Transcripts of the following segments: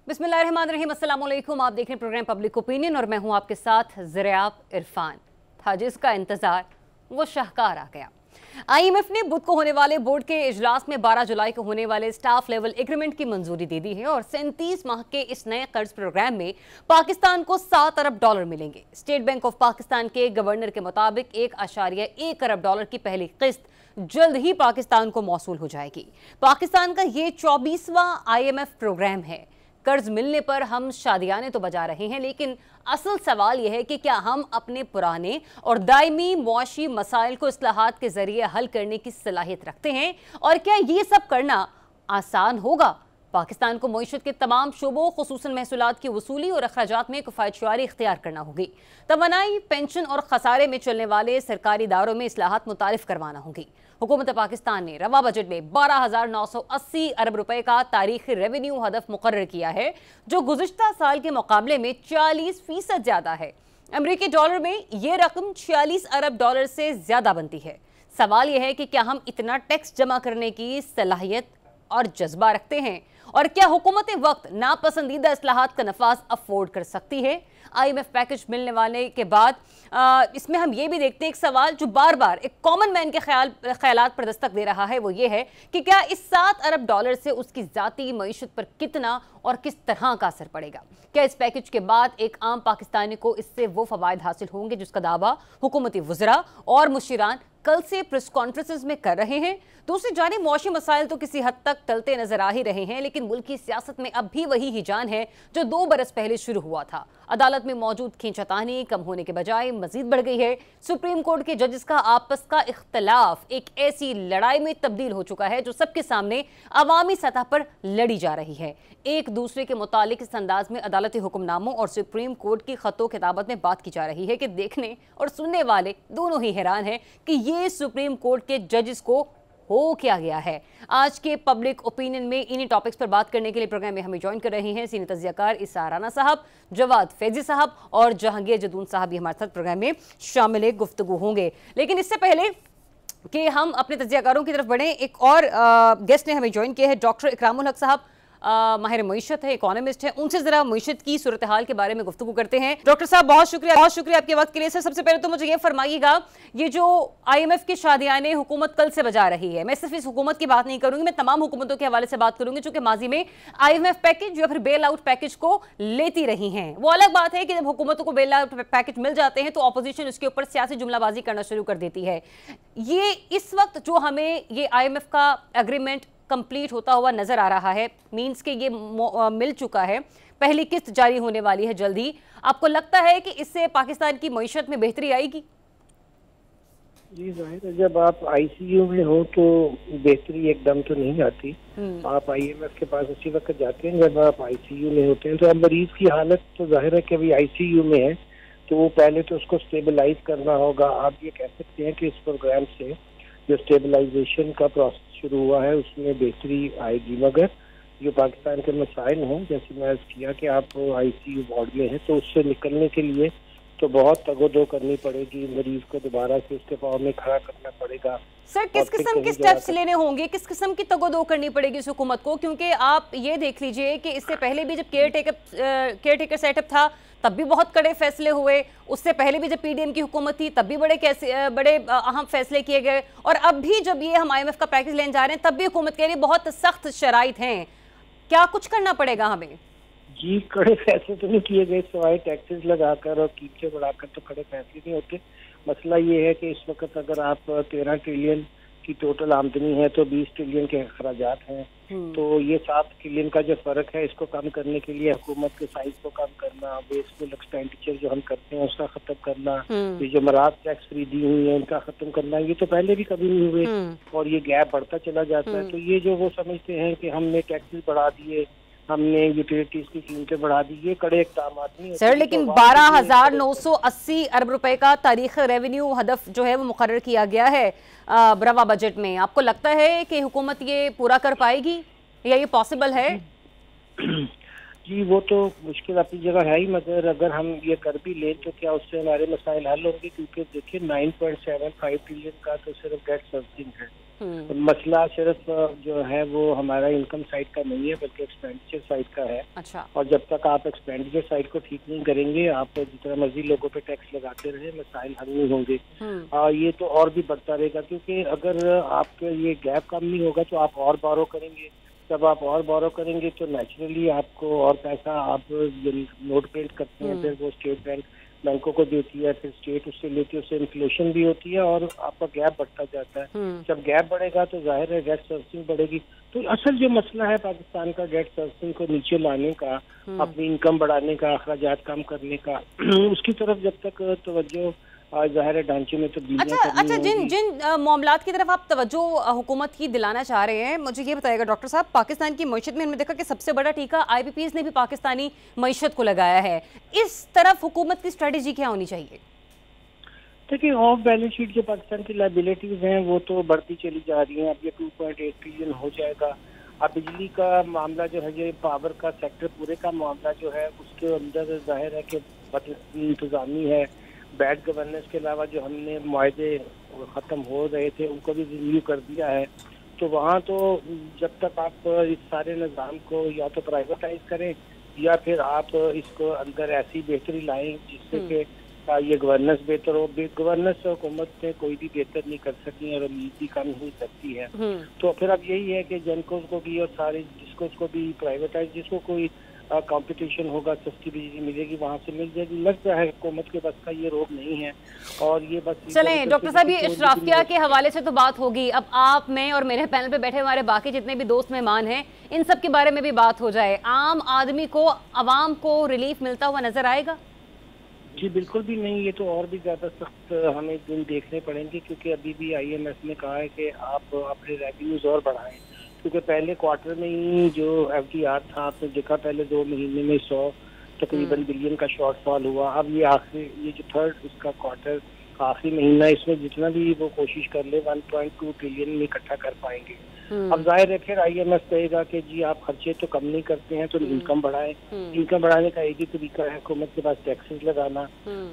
बिस्मिल्लाहिर्रहमानिर्रहीम, अस्सलाम वालेकुम। आप देख रहे हैं प्रोग्राम पब्लिक ओपिनियन और मैं हूं आपके साथ ज़रियाब इरफान। था जिसका इंतजार वो शाहकार आ गया। आईएमएफ ने बुध को होने वाले बोर्ड के इजलास में 12 जुलाई को होने वाले स्टाफ लेवल एग्रीमेंट की मंजूरी दे दी है और 37 माह के इस नए कर्ज प्रोग्राम में पाकिस्तान को $7 अरब मिलेंगे। स्टेट बैंक ऑफ पाकिस्तान के गवर्नर के मुताबिक $1.1 अरब की पहली किस्त जल्द ही पाकिस्तान को मौसूल हो जाएगी। पाकिस्तान का ये 24वां आईएमएफ प्रोग्राम है। कर्ज मिलने पर हम शादियाने तो बजा रहे हैं, लेकिन असल सवाल यह है कि क्या हम अपने पुराने और दायमी मुआशी मसाइल को इस्लाहात के जरिए हल करने की सलाहियत रखते हैं, और क्या ये सब करना आसान होगा? पाकिस्तान को मईशत के तमाम शोबों खुसूसन महसूलात की वसूली और अखराजात में किफायतशुमारी इख्तियार करना होगी। तवानाई, पेंशन और खसारे में चलने वाले सरकारी इदारों में इस्लाहात मुतारिफ करवाना होगी। हुकूमत पाकिस्तान ने रवा बजट में 12,980 अरब रुपए का तारीखी रेवेन्यू हदफ मुकर्रर किया है, जो गुज़िश्ता साल के मुकाबले में 40% ज्यादा है। अमरीकी डॉलर में यह रकम $46 अरब से ज्यादा बनती है। सवाल यह है कि क्या हम इतना टैक्स जमा करने की सलाहियत और जज्बा रखते हैं, और क्या हुकूमत वक्त नापसंदीदा इस्लाहात का नफाज अफोर्ड कर सकती है? आईएमएफ पैकेज मिलने वाले के बाद इसमें हम ये भी देखते हैं, एक सवाल जो बार बार एक कॉमन मैन के ख्यालात पर दस्तक दे रहा है, वो ये है कि क्या इस $7 अरब से उसकी जाती मईशत पर कितना और किस तरह का असर पड़ेगा? क्या इस पैकेज के बाद एक आम पाकिस्तानी को इससे वो फवायद हासिल होंगे जिसका दावा हुकूमती वज़रा और मुशीरान कल से प्रेस कॉन्फ्रेंसेस में कर रहे हैं? दूसरी जानिब मौशी मसाइल तो किसी हद तक टलते नजर आ ही रहे हैं, लेकिन मुल्क की सियासत में अब भी वही हिजान है जो 2 बरस पहले शुरू हुआ था। अदालत में मौजूद खींचातानी कम होने के बजाय मजीद बढ़ गई है। सुप्रीम कोर्ट के जजेस का आपस का इख्तलाफ एक ऐसी लड़ाई में तब्दील हो चुका है जो सबके सामने अवामी सतह पर लड़ी जा रही है। एक दूसरे के मुतालिक इस अंदाज में अदालती हुक्मनामों और सुप्रीम कोर्ट की खतो किताबत में बात की जा रही है कि देखने और सुनने वाले दोनों ही हैरान हैं कि ये सुप्रीम कोर्ट के जजेस को हो क्या गया है। आज के पब्लिक ओपिनियन में इन्हीं टॉपिक्स पर बात करने के लिए प्रोग्राम में हमें ज्वाइन कर रहे हैं सीनियर तज्जियाकार इसार राना साहब, जवाद फैजी साहब और जहांगीर जदून साहब भी हमारे साथ प्रोग्राम में शामिल गुफ्तगू होंगे। लेकिन इससे पहले कि हम अपने तज्जियाकारों की तरफ बढ़ें, एक और गेस्ट ने हमें ज्वाइन किया है, डॉक्टर इकरामुल हक साहब, माहिर मईशत है, इकोनॉमिस्ट है। उनसे जरा मईशत की सूरत हाल के बारे में गुफ्तगू करते हैं। डॉक्टर साहब बहुत शुक्रिया आपके वक्त के लिए। सर सबसे पहले तो मुझे ये फरमाइएगा, ये जो आईएमएफ की शादियाने हुकूमत कल से बजा रही है, मैं सिर्फ इस हुकूमत की बात नहीं करूंगी, मैं तमाम हुकूमतों के हवाले से बात करूंगी चूंकि माजी में आईएमएफ पैकेज या फिर बेल आउट पैकेज को लेती रही हैं। वो अलग बात है कि जब हुकूमतों को बेल आउट पैकेज मिल जाते हैं तो ऑपोजिशन उसके ऊपर सियासी जुमलाबाजी करना शुरू कर देती है। ये इस वक्त जो हमें ये आईएमएफ का एग्रीमेंट कंप्लीट होता हुआ नजर आ रहा है, मींस के ये मिल चुका है, पहली किस्त जारी होने वाली है जल्दी, आपको लगता है कि इससे पाकिस्तान की मईशत में बेहतरी आएगी? जी जाहिर है, जब आप आईसीयू में हो तो बेहतरी एकदम तो नहीं आती। आप आईएमएफ के पास उसी वक्त जाते हैं जब आप आईसीयू में होते हैं। तो अब मरीज की हालत तो जाहिर है कि अभी आईसीयू में है, तो पहले तो उसको स्टेबलाइज करना होगा। आप ये कह सकते हैं कि इस प्रोग्राम से जो स्टेबलाइजेशन का प्रोसेस शुरू हुआ है उसमें बेहतरी आएगी, मगर जो पाकिस्तान के मसाइल हैं, जैसे मैं किया कि आप आईसीयू वार्ड में हैं, तो उससे निकलने के लिए तो बहुत तगोदो करनी पड़ेगी, मरीज को दोबारा से उसके पाँव में खड़ा करना पड़ेगा। सर किस किस्म के स्टेप्स लेने होंगे, किस किस्म की तगोदो करनी पड़ेगी इस हुकूमत को? क्योंकि आप ये देख लीजिए कि इससे पहले भी जब केयर टेकर सेटअप था तब भी बहुत कड़े फैसले हुए, उससे पहले भी जब पीडीएम की हुकूमत थी तब भी बड़े अहम फैसले किए गए, और अब भी जब ये हम आईएमएफ का पैकेज लेने जा रहे हैं तब भी हुकूमत के लिए बहुत सख्त शराइत हैं। क्या कुछ करना पड़ेगा हमें? जी कड़े फैसले तो नहीं किए गए, सिवाय टैक्सेस लगाकर और कीमतें बढ़ाकर तो कड़े फैसले नहीं होते। मसला ये है कि इस वक्त अगर आप 13 ट्रिलियन की टोटल आमदनी है तो 20 ट्रिलियन के अखराजात हैं, तो ये 7 ट्रिलियन का जो फर्क है इसको कम करने के लिए हुकूमत के साइज को कम करना, वेस्टफुल एक्सपेंडिचर जो हम करते हैं उसका खत्म करना, ये जो मराद टैक्स फ्री दी हुई है उनका खत्म करना, ये तो पहले भी कभी नहीं हुए और ये गैप बढ़ता चला जाता है। तो ये जो वो समझते हैं कि हमने टैक्सेस बढ़ा दिए, हमने यूटिलिटीज की कीमतें बढ़ा दी, ये कड़े इक़दाम नहीं सर। लेकिन 12,980 अरब रुपए का तारीख रेवेन्यू हदफ जो है वो मुकर्रर किया गया है रवा बजट में, आपको लगता है कि हुकूमत ये पूरा कर पाएगी या ये पॉसिबल है? जी वो तो मुश्किल अपनी जगह है ही, मगर अगर हम ये कर भी लें तो क्या उससे हमारे मसाइल हल होंगे? क्योंकि देखिए 9.75 ट्रिलियन का तो सिर्फ डेट सर्विसिंग है, मसला सिर्फ जो है वो हमारा इनकम साइड का नहीं है बल्कि एक्सपेंडिचर साइड का है। अच्छा। और जब तक आप एक्सपेंडिचर साइड को ठीक नहीं करेंगे, आप जितना मर्जी लोगों पे टैक्स लगाते रहे, मसाइल हल नहीं होंगे। ये तो और भी बढ़ता रहेगा, क्योंकि अगर आपके ये गैप कम नहीं होगा तो आप और बोरो करेंगे। जब आप और बोरो करेंगे तो नेचुरली आपको और पैसा आप नोट प्रिंट करते हैं, फिर वो स्टेट बैंकों को देती है, फिर स्टेट उससे लेती है, उससे इन्फ्लेशन भी होती है और आपका गैप बढ़ता जाता है। जब गैप बढ़ेगा तो जाहिर है डेट सर्विसिंग बढ़ेगी। तो असल जो मसला है पाकिस्तान का डेट सर्विसिंग को नीचे लाने का, अपनी इनकम बढ़ाने का, अखराजात कम करने का, उसकी तरफ जब तक तवज्जो ज़ाहिर है ढांचे में तब्दीलियां अच्छा, जिन मामलात की तरफ आप तवज्जो हुकूमत की दिलाना चाह रहे हैं, मुझे ये बताइएगा डॉक्टर साहब, पाकिस्तान की मईशत में हमने देखा कि सबसे बड़ा टीका IPPs ने भी पाकिस्तानी मईशत को लगाया है। इस तरफ हुकूमत की स्ट्रेटेजी क्या होनी चाहिए? देखिए, ऑफ बैलेंस शीट जो पाकिस्तान की लायबिलिटीज हैं वो तो बढ़ती चली जा रही हैं। अब ये 2.8 ट्रिलियन हो जाएगा। अब बिजली का मामला जो है, ये पावर का सेक्टर पूरे का मामला जो है, उसके अंदर जाहिर है कि इंतजामी है। बैड गवर्नेंस के अलावा जो हमने मुआहदे ख़त्म हो रहे थे उनको भी रिव्यू कर दिया है। तो वहाँ तो जब तक आप इस सारे निज़ाम को या तो प्राइवेटाइज करें या फिर आप इसको अंदर ऐसी बेहतरी लाएं जिससे कि ये गवर्नेंस बेहतर हो। गवर्नेंस हुकूमत से कोई भी बेहतर नहीं कर सकी और उम्मीद भी कम हो सकती है। तो फिर अब यही है कि जेनको को भी और सारे जिसको भी प्राइवेटाइज, जिसको कोई कंपटीशन होगा, सस्ती बिजली मिलेगी, वहाँ से मिल जाएगी। लगता है हुकूमत के बस का ये रोग नहीं है। और ये बस चलें डॉक्टर साहब, ये इशराफिया के हवाले से तो बात होगी। अब आप, मैं और मेरे पैनल पे बैठे हमारे बाकी जितने भी दोस्त मेहमान हैं, इन सब के बारे में भी बात हो जाए। आम आदमी को, अवाम को रिलीफ मिलता हुआ नजर आएगा? जी बिल्कुल भी नहीं। ये तो और भी ज्यादा सख्त हमें दिन देखने पड़ेंगे, क्योंकि अभी भी IMF ने कहा है कि आप अपने रेवेन्यूज और बढ़ाएं, क्योंकि पहले क्वार्टर में ही जो FDR था, आपने देखा पहले 2 महीने में 100 तकरीबन बिलियन का शॉर्टफॉल हुआ। अब ये आखिरी, ये जो थर्ड इसका क्वार्टर आखिरी महीना, इसमें जितना भी वो कोशिश कर ले 1.2 ट्रिलियन में इकट्ठा कर पाएंगे। अब जाहिर है फिर IMF कहेगा कि जी आप खर्चे तो कम नहीं करते हैं तो इनकम बढ़ाएं। इनकम बढ़ाने का एक ही तरीका है हुकूमत के पास टैक्सेस लगाना।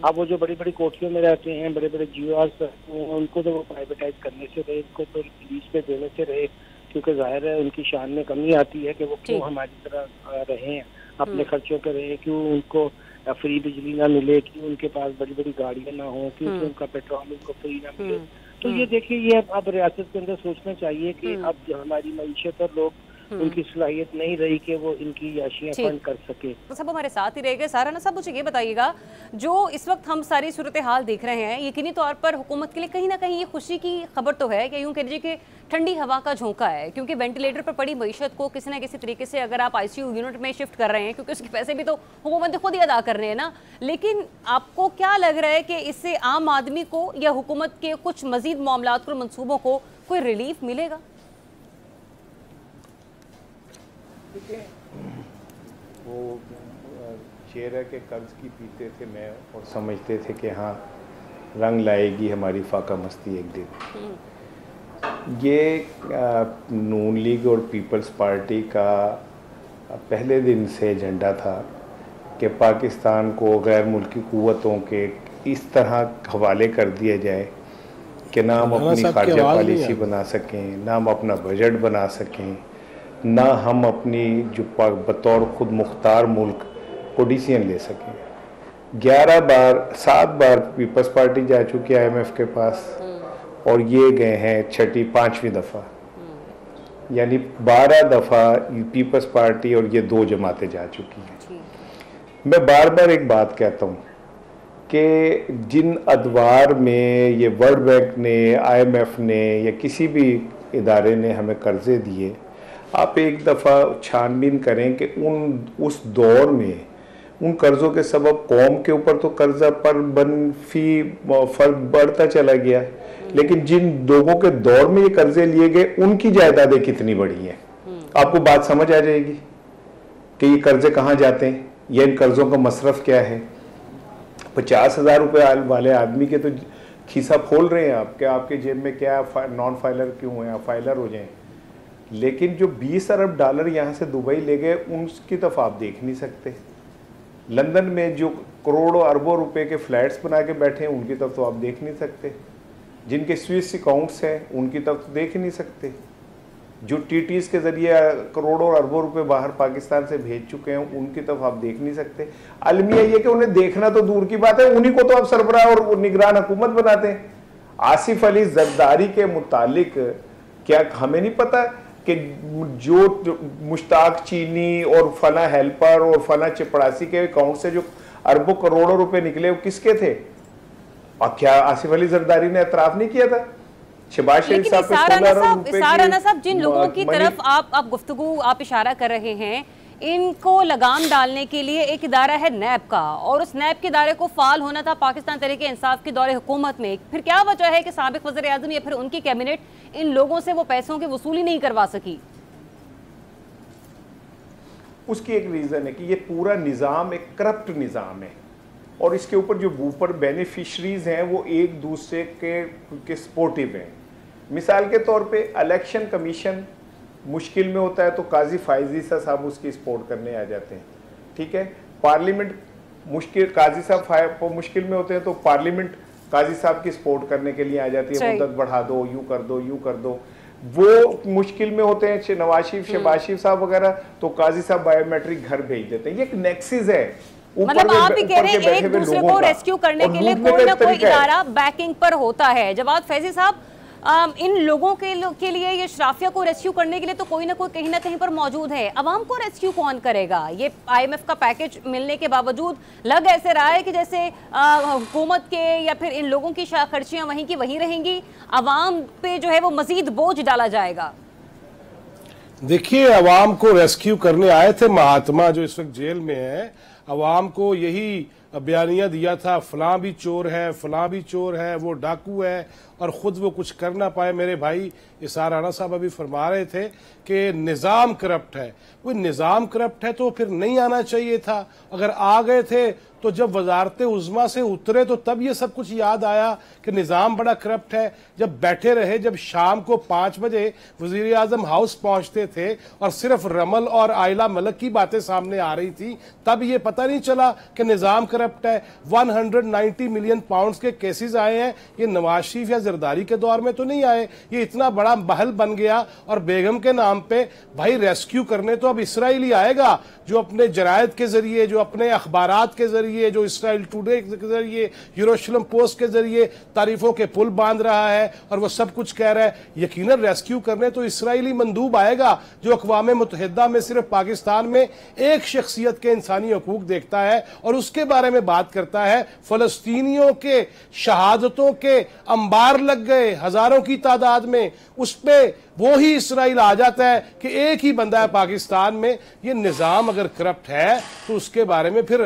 अब वो जो बड़ी बड़ी कोठियों में रहते हैं, बड़े बड़े GORs, उनको तो वो प्राइवेटाइज करने से रहे, उनको तो लीज पे देने से रहे, क्योंकि जाहिर है उनकी शान में कमी आती है कि वो क्यों हमारी तरह रहे, अपने खर्चों पे रहे, क्यों उनको फ्री बिजली ना मिले, क्यों उनके पास बड़ी बड़ी गाड़ियां ना हो, क्यों उनका पेट्रोल उनको फ्री ना मिले। तो ये देखिए, ये अब रियासत के अंदर सोचना चाहिए कि अब जो हमारी मईशत और लोग, उनकी सलाहियत नहीं रही कि वो इनकी याशियां फंड कर सके। तो सब हमारे साथ ही रहेंगे। साराना साहब, मुझे ये बताइएगा, जो इस वक्त हम सारी सूरत हाल देख रहे हैं, यकीनी तौर पर हुकूमत के लिए कहीं ना कहीं ये खुशी की खबर तो है कि यूँ कह लीजिए कि ठंडी हवा का झोंका है, क्योंकि वेंटिलेटर पर पड़ी मईशत को किसी न किसी तरीके से अगर आप ICU यूनिट में शिफ्ट कर रहे हैं, क्योंकि उसके पैसे भी तो हुकूमत खुद ही अदा कर रहे हैं ना। लेकिन आपको क्या लग रहा है कि इससे आम आदमी को या हुकूमत के कुछ मजीद मामलात और मनसूबों को कोई रिलीफ मिलेगा? वो चेहरा के कर्ज की पीते थे मैं, और समझते थे कि हाँ रंग लाएगी हमारी फाका मस्ती एक दिन। ये नून लीग और पीपल्स पार्टी का पहले दिन से एजेंडा था कि पाकिस्तान को गैर मुल्की क़ुव्वतों के इस तरह हवाले कर दिया जाए कि ना हम अपनी खारजा पॉलिसी बना सकें, ना हम अपना बजट बना सकें, ना हम अपनी जो बतौर खुद मुख्तार मुल्क को डिसीजन ले सकें। 7 बार पीपल्स पार्टी जा चुकी है IMF के पास, और ये गए हैं 5वीं दफ़ा, यानी 12 दफ़ा पीपल्स पार्टी और ये 2 जमातें जा चुकी हैं। मैं बार बार एक बात कहता हूँ कि जिन अदवार में ये वर्ल्ड बैंक ने, IMF ने या किसी भी इदारे ने हमें कर्जे दिए, आप एक दफ़ा छानबीन करें कि उस दौर में उन कर्ज़ों के सबब कौम के ऊपर तो कर्जा पर बनफी फ़र्क बढ़ता चला गया, लेकिन जिन लोगों के दौर में ये कर्जे लिए गए उनकी जायदादें कितनी बड़ी हैं। आपको बात समझ आ जाएगी कि ये कर्जे कहाँ जाते हैं या इन कर्ज़ों का मसरफ क्या है। 50,000 रुपये वाले आदमी के तो खीसा खोल रहे हैं आप, क्या आपके जेब में क्या नॉन फाइलर क्यों हैं, आप फाइलर हो जाएं। लेकिन जो 20 अरब डॉलर यहाँ से दुबई ले गए उनकी तरफ आप देख नहीं सकते। लंदन में जो करोड़ों अरबों रुपए के फ्लैट्स बना के बैठे हैं उनकी तरफ तो आप देख नहीं सकते। जिनके स्विस अकाउंट्स हैं उनकी तरफ तो देख ही नहीं सकते, जो टीटीज के जरिए करोड़ों और अरबों रुपए बाहर पाकिस्तान से भेज चुके हैं उनकी तरफ आप देख नहीं सकते। अलमिया ये कि उन्हें देखना तो दूर की बात है, उन्हीं को तो आप सरबराह और निगरान हुकूमत बनाते हैं। आसिफ अली जरदारी के मुतालिक क्या हमें नहीं पता कि जो मुश्ताक चीनी और फना हेल्पर और फना चपड़ासी के अकाउंट से जो अरबों करोड़ों रुपए निकले वो किसके थे? और क्या आसिफ अली जरदारी ने एतराफ नहीं किया था? शहबाज शरीफ साहब पे साराना साहब, जिन लोगों की तरफ आप गुफ्तगू आप इशारा कर रहे हैं, इनको लगाम डालने के लिए एक इदारा है नैब का, और उस नैब के इदारे को फाल होना था पाकिस्तान तहरीक इंसाफ के दौरे हुकूमत में। फिर क्या वजह है कि साबिक वज़ीर आज़म या फिर उनकी कैबिनेट इन लोगों से वो पैसों की वसूली नहीं करवा सकी? उसकी एक रीजन है कि ये पूरा निज़ाम एक करप्ट निज़ाम है, और इसके ऊपर जो ऊपर बेनिफिशरीज हैं वो एक दूसरे के सपोर्टिव हैं। मिसाल के तौर पे इलेक्शन कमीशन मुश्किल में होता है तो काजी फायजी साहब उसकी सपोर्ट करने आ जाते हैं, ठीक है। पार्लियामेंट मुश्किल, काजी साहब मुश्किल में होते हैं तो पार्लियामेंट काजी साहब की सपोर्ट करने के लिए आ जाती है, मुद्दत बढ़ा दो, यूं कर दो, यूं कर दो। वो मुश्किल में होते हैं नवाज शरीफ शहबाज शरीफ साहब वगैरह, तो काजी साहब बायोमेट्रिक घर भेज देते हैं। ये एक नेक्सिस है। मतलब आप भी कह रहे हैं एक दूसरे को रेस्क्यू करने के लिए कोई ना कोई इदारा बैकिंग पर होता है। जवाद फैजी साहब, इन लोगों के लिए ये शराफिया को रेस्क्यू करने के लिए तो कोई ना कोई कहीं ना कहीं पर मौजूद है। अवाम को रेस्क्यू कौन करेगा? ये IMF का पैकेज मिलने के बावजूद लग ऐसे रहा है कि जैसे हुकूमत के या फिर इन लोगों की खर्चियां वहीं की वहीं रहेंगी, अवाम पे जो है वो मजीद बोझ डाला जाएगा। देखिए, अवाम को रेस्क्यू करने आए थे महात्मा जो इस वक्त जेल में है, अवाम को यही बयानिया दिया था, फलां भी चोर है, फलां भी चोर है, वो डाकू है, और खुद वो कुछ कर ना पाए। मेरे भाई इसार राणा साहब अभी फरमा रहे थे कि निज़ाम करप्ट है। वो निज़ाम करप्ट है तो फिर नहीं आना चाहिए था। अगर आ गए थे तो जब वजारत उज़्मा से उतरे तो तब ये सब कुछ याद आया कि निज़ाम बड़ा करप्ट है। जब बैठे रहे, जब शाम को 5 बजे वज़ीर आज़म हाउस पहुंचते थे और सिर्फ रमल और आयला मलक की बातें सामने आ रही थी, तब ये पता नहीं चला कि निज़ाम करप्ट है। 190 मिलियन पाउंड्स के केसेस आए हैं। ये नवाज शरीफ या जरदारी के दौर में तो नहीं आए। ये इतना बड़ा महल बन गया, और बेगम के नाम पे भाई रेस्क्यू करने तो अब इसराइली आएगा, जो अपने जरायद के जरिए, जो अपने अखबारात के जरिए, जो इसराइल टुडे के जरिए, यरूशलेम पोस्ट के जरिए तारीफों के पुल बांध रहा है और वो सब कुछ कह रहा है। यकीनन रेस्क्यू करने तो इसराइली मंदूब आएगा, जो अक़वाम मुत्तहिदा में सिर्फ पाकिस्तान में एक शख्सियत के इंसानी हकूक देखता है और उसके बारे में बात करता है। फलस्तीनियों के शहादतों के अंबार लग गए हजारों की तादाद में, उस पे वो ही इसराइल आ जाता है कि एक ही बंदा है पाकिस्तान में। ये निज़ाम अगर करप्ट है तो उसके बारे में फिर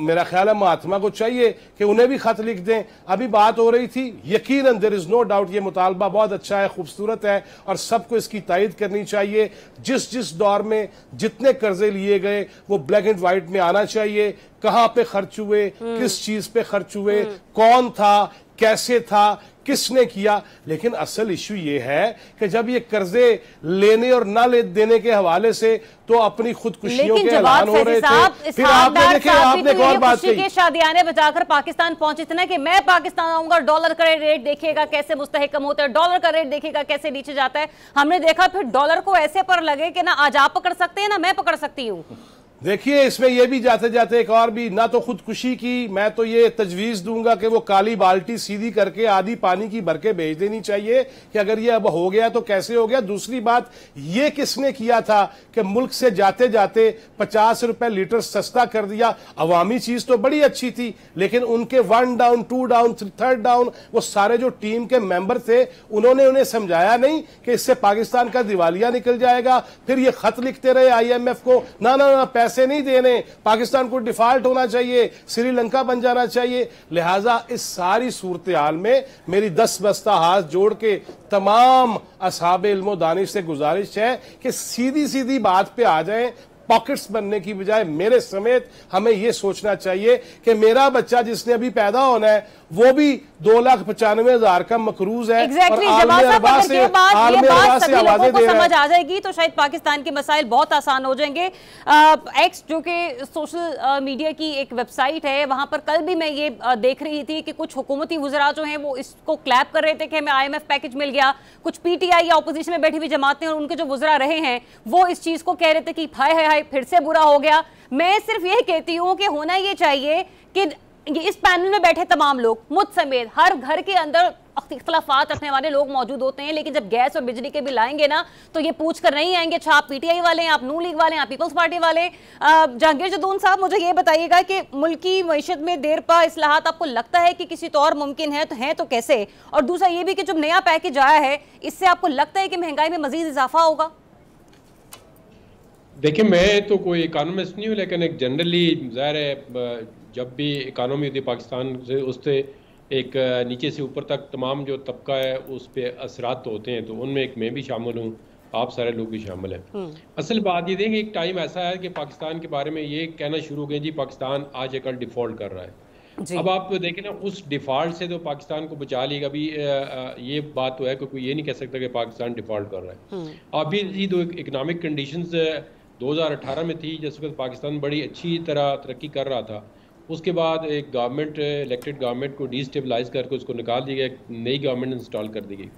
मेरा ख्याल है महात्मा को चाहिए कि उन्हें भी खत लिख दें। अभी बात हो रही थी, यकीनन देयर इज नो डाउट ये मुतालबा बहुत अच्छा है, खूबसूरत है, और सबको इसकी तायद करनी चाहिए। जिस जिस दौर में जितने कर्जे लिए गए वो ब्लैक एंड व्हाइट में आना चाहिए। कहां पे खर्च हुए, किस चीज पे खर्च हुए, कौन था, कैसे था, किसने किया। लेकिन असल इशू ये है कि जब ये कर्जे लेने और ना ले देने के हवाले से तो अपनी खुदकुशियों के ऐलान हो रहे थे, फिर आपने देखे, आपने एक और बात कही, शादियाने बजाकर पाकिस्तान पहुंचे थे ना कि मैं पाकिस्तान आऊंगा, डॉलर का रेट देखिएगा कैसे मुस्तहकम होता है, डॉलर का रेट देखिएगा कैसे नीचे जाता है। हमने देखा फिर डॉलर को ऐसे पर लगे कि ना आज आप पकड़ सकते हैं ना मैं पकड़ सकती हूँ। देखिए, इसमें यह भी जाते जाते एक और भी, ना तो खुदकुशी की, मैं तो ये तजवीज़ दूंगा कि वो काली बाल्टी सीधी करके आधी पानी की भर के भेज देनी चाहिए कि अगर ये अब हो गया तो कैसे हो गया। दूसरी बात, ये किसने किया था कि मुल्क से जाते जाते 50 रुपए लीटर सस्ता कर दिया। अवामी चीज तो बड़ी अच्छी थी, लेकिन उनके 1 डाउन 2 डाउन 3 डाउन वो सारे जो टीम के मेंबर थे उन्होंने उन्हें समझाया नहीं कि इससे पाकिस्तान का दिवालिया निकल जाएगा। फिर ये खत लिखते रहे IMF को, ना ना ना पैसे नहीं देने, पाकिस्तान को डिफॉल्ट होना चाहिए, श्रीलंका बन जाना चाहिए। लिहाजा इस सारी सूरत हाल में मेरी 10 बस्ता हाथ जोड़ के तमाम असहाबे इल्म व दानिश से गुजारिश है कि सीधी सीधी बात पे आ जाएं। पॉकेट्स बनने की बजाय मेरे समेत हमें यह सोचना चाहिए कि मेरा बच्चा जिसने अभी पैदा होना है वो भी 2,95,000 का मकरूज है। Exactly, और जवाब साहब, अगर ये बात सभी लोगों को समझ आ जाएगी तो शायद पाकिस्तान के मसाइल बहुत आसान हो जाएंगे। एक्स जो कि सोशल मीडिया की एक वेबसाइट है, वहां पर कल भी मैं ये देख रही थी कि कुछ हुकूमती वुज़रा जो हैं वो इसको क्लैप कर रहे थे कि हमें IMF पैकेज मिल गया। कुछ PTI या ऑपोजिशन में बैठी हुई जमातें और उनके जो वुज़रा रहे हैं वो इस चीज को कह रहे थे कि हाय हाय हाय फिर से बुरा हो गया। मैं सिर्फ ये कहती हूँ कि होना ये चाहिए कि इस पैनल में बैठे तमाम लोग मुझ समेत हर घर के अंदर इख्तलाफात रखने वाले लोग मौजूद होते हैं, लेकिन जब गैस और बिजली के बिल आएंगे ना तो ये पूछ कर नहीं आएंगे अच्छा आप PTI वाले हैं, आप नून लीग वाले हैं, आप पीपल्स पार्टी वाले। जहांगीर जदून साहब, मुझे ये बताइएगा कि मुल्की मईशत में देर पा इस्लाहात आपको लगता है कि किसी तौर मुमकिन है तो कैसे? और दूसरा ये भी कि जब नया पैकेज आया है इससे आपको लगता है कि महंगाई में मजीद इजाफा होगा? देखिए, मैं तो कोई इकानमिस्ट नहीं हूँ, लेकिन एक जनरली ज़ाहिर है जब भी इकानमी होती है पाकिस्तान से उससे एक नीचे से ऊपर तक तमाम जो तबका है उस पर असरात तो होते हैं, तो उनमें एक मैं भी शामिल हूँ, आप सारे लोग भी शामिल हैं। असल बात ये देखें, एक टाइम ऐसा है कि पाकिस्तान के बारे में ये कहना शुरू हो गए जी पाकिस्तान आज कल डिफ़ॉल्ट कर रहा है। अब आप देखें ना, उस डिफ़ॉल्ट से तो पाकिस्तान को बचा लिएगा। अभी ये बात तो है कि कोई ये नहीं कह सकता कि पाकिस्तान डिफ़ॉल्ट कर रहा है। अभी ये दो इकनॉमिक कंडीशंस 2018 में थी जिस वक्त पाकिस्तान बड़ी अच्छी तरह तरक्की कर रहा था। उसके बाद एक गवर्नमेंट, इलेक्टेड गवर्नमेंट को डिस्टेबलाइज करके उसको निकाल दिया गया, नई गवर्नमेंट इंस्टॉल कर दी गई।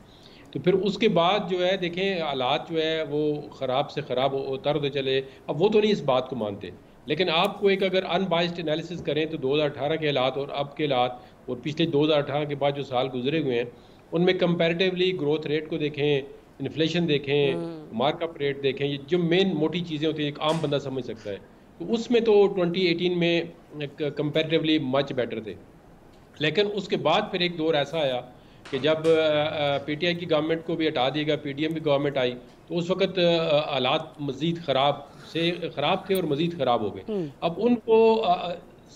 तो फिर उसके बाद जो है देखें हालात जो है वो ख़राब से ख़राब उतरते चले। अब वो तो नहीं इस बात को मानते, लेकिन आपको एक अगर अनबाइस्ड एनालिसिस करें तो 2018 के हालात और अब के हालात और पिछले 2018 के बाद जो साल गुजरे हुए हैं उनमें कंपैरेटिवली ग्रोथ रेट को देखें, इन्फ्लेशन देखें, मार्कअप रेट देखें, ये जो मेन मोटी चीज़ें होती हैं एक आम बंदा समझ सकता है, तो उसमें तो 2018 में कंपैरेटिवली मच बेटर थे। लेकिन उसके बाद फिर एक दौर ऐसा आया कि जब PTI की गवर्नमेंट को भी हटा दिया गया, PDM की गवर्नमेंट आई, तो उस वक्त हालात मज़ीद ख़राब थे और मज़ीद ख़राब हो गए। अब उनको